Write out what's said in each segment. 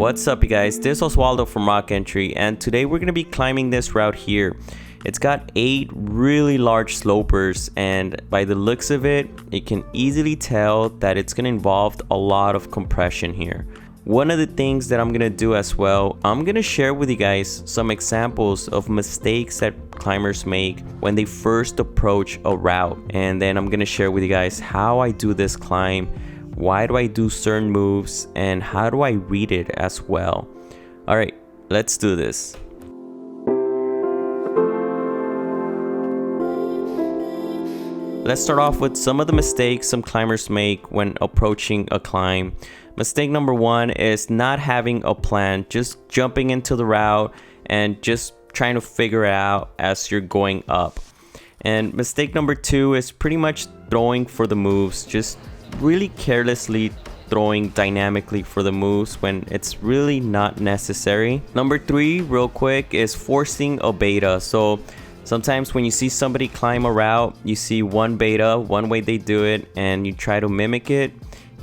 What's up, you guys? This is Oswaldo from Rockentry, and today we're going to be climbing this route here. It's got 8 really large slopers, and by the looks of it, you can easily tell that it's going to involve a lot of compression here. One of the things that I'm going to do as well, I'm going to share with you guys some examples of mistakes that climbers make when they first approach a route, and then I'm going to share with you guys how I do this climb, why do I do certain moves, and how do I read it as well. Alright, let's do this. Let's start off with some of the mistakes some climbers make when approaching a climb. Mistake number 1 is not having a plan, just jumping into the route and just trying to figure it out as you're going up. And mistake number 2 is pretty much throwing for the moves, just really carelessly throwing dynamically for the moves when it's really not necessary. Number 3, real quick, is forcing a beta. So sometimes when you see somebody climb a route, you see one beta, one way they do it, and you try to mimic it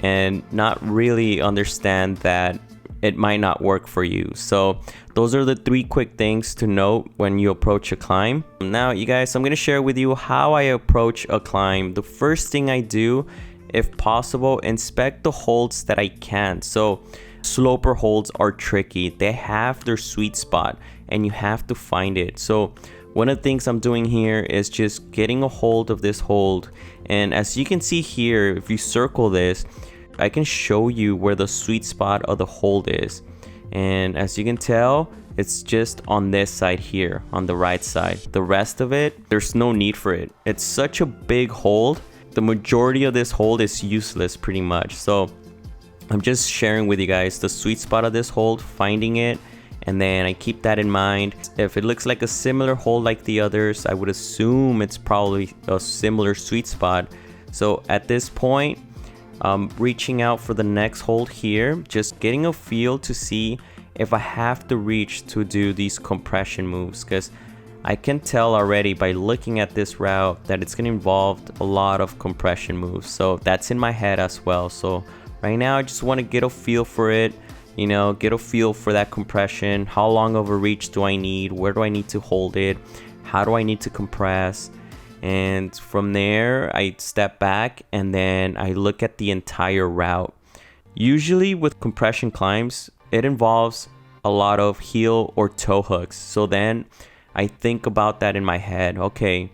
and not really understand that it might not work for you. So those are the 3 quick things to note when you approach a climb. Now, you guys, I'm going to share with you how I approach a climb. The first thing I do, if possible, inspect the holds that I can. So sloper holds are tricky. They have their sweet spot and you have to find it. So one of the things I'm doing here is just getting a hold of this hold. And as you can see here, if you circle this, I can show you where the sweet spot of the hold is. And as you can tell, it's just on this side here, on the right side. The rest of it, there's no need for it. It's such a big hold. The majority of this hold is useless pretty much. So I'm just sharing with you guys the sweet spot of this hold, finding it, and then I keep that in mind. If it looks like a similar hold like the others, I would assume it's probably a similar sweet spot. So at this point, I'm reaching out for the next hold here, just getting a feel to see if I have to reach to do these compression moves, because I can tell already by looking at this route that it's going to involve a lot of compression moves. So that's in my head as well. So right now I just want to get a feel for it, you know, get a feel for that compression. How long of a reach do I need? Where do I need to hold it? How do I need to compress? And from there I step back and then I look at the entire route. Usually with compression climbs, it involves a lot of heel or toe hooks. So then I think about that in my head. Okay,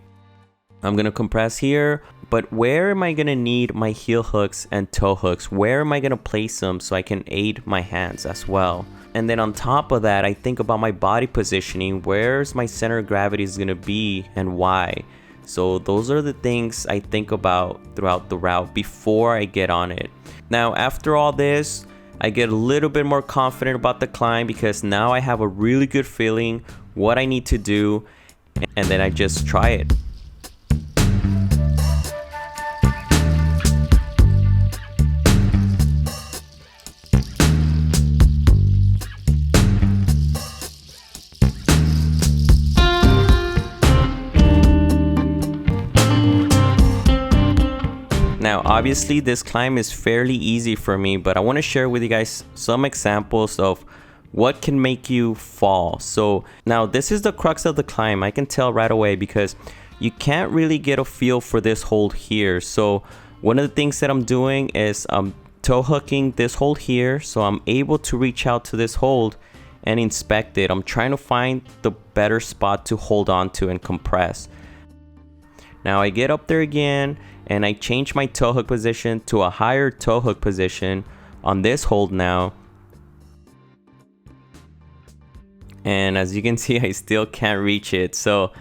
I'm gonna compress here, but where am I gonna need my heel hooks and toe hooks? Where am I gonna place them so I can aid my hands as well? And then on top of that, I think about my body positioning. Where's my center of gravity is gonna be and why? So those are the things I think about throughout the route before I get on it. Now, after all this, I get a little bit more confident about the climb because now I have a really good feeling what I need to do, and then I just try it. Now, obviously this climb is fairly easy for me, but I want to share with you guys some examples of what can make you fall. So now this is the crux of the climb. I can tell right away because you can't really get a feel for this hold here. So one of the things that I'm doing is I'm toe hooking this hold here, so I'm able to reach out to this hold and inspect it. I'm trying to find the better spot to hold on to and compress. Now I get up there again and I change my toe hook position to a higher toe hook position on this hold now. And as you can see, I still can't reach it. So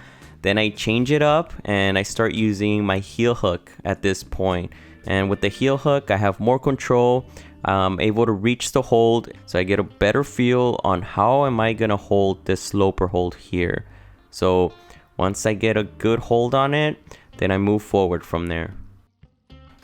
then I change it up and I start using my heel hook at this point. And with the heel hook, I have more control. I'm able to reach the hold. So I get a better feel on how am I gonna hold this sloper hold here. So once I get a good hold on it, then I move forward from there.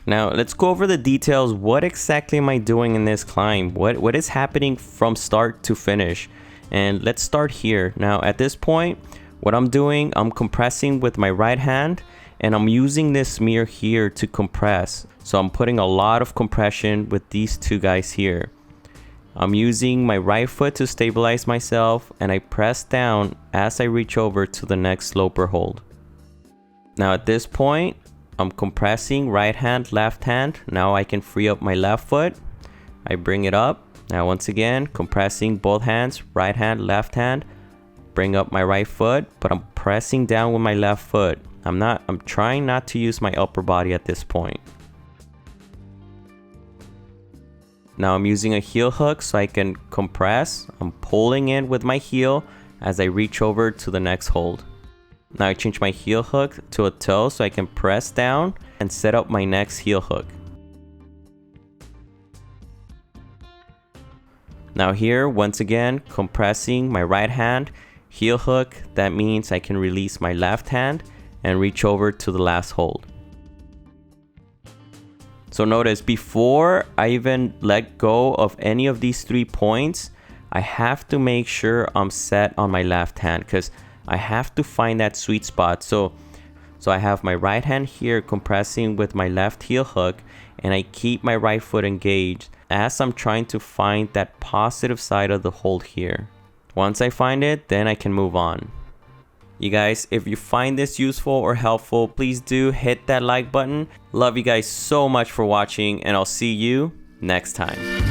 Now let's go over the details. What exactly am I doing in this climb? What is happening from start to finish? And let's start here. Now at this point, what I'm doing, I'm compressing with my right hand and I'm using this mirror here to compress. So I'm putting a lot of compression with these two guys here. I'm using my right foot to stabilize myself, and I press down as I reach over to the next sloper hold. Now at this point, I'm compressing right hand, left hand. Now I can free up my left foot. I bring it up. Now once again, compressing both hands, right hand, left hand. Bring up my right foot, but I'm pressing down with my left foot. I'm trying not to use my upper body at this point. Now I'm using a heel hook so I can compress. I'm pulling in with my heel as I reach over to the next hold. Now I change my heel hook to a toe so I can press down and set up my next heel hook. Now here, once again, compressing my right hand, heel hook. That means I can release my left hand and reach over to the last hold. So notice, before I even let go of any of these 3 points, I have to make sure I'm set on my left hand because I have to find that sweet spot. So I have my right hand here compressing with my left heel hook, and I keep my right foot engaged as I'm trying to find that positive side of the hold here. Once I find it, then I can move on. You guys, if you find this useful or helpful, please do hit that like button. Love you guys so much for watching, and I'll see you next time.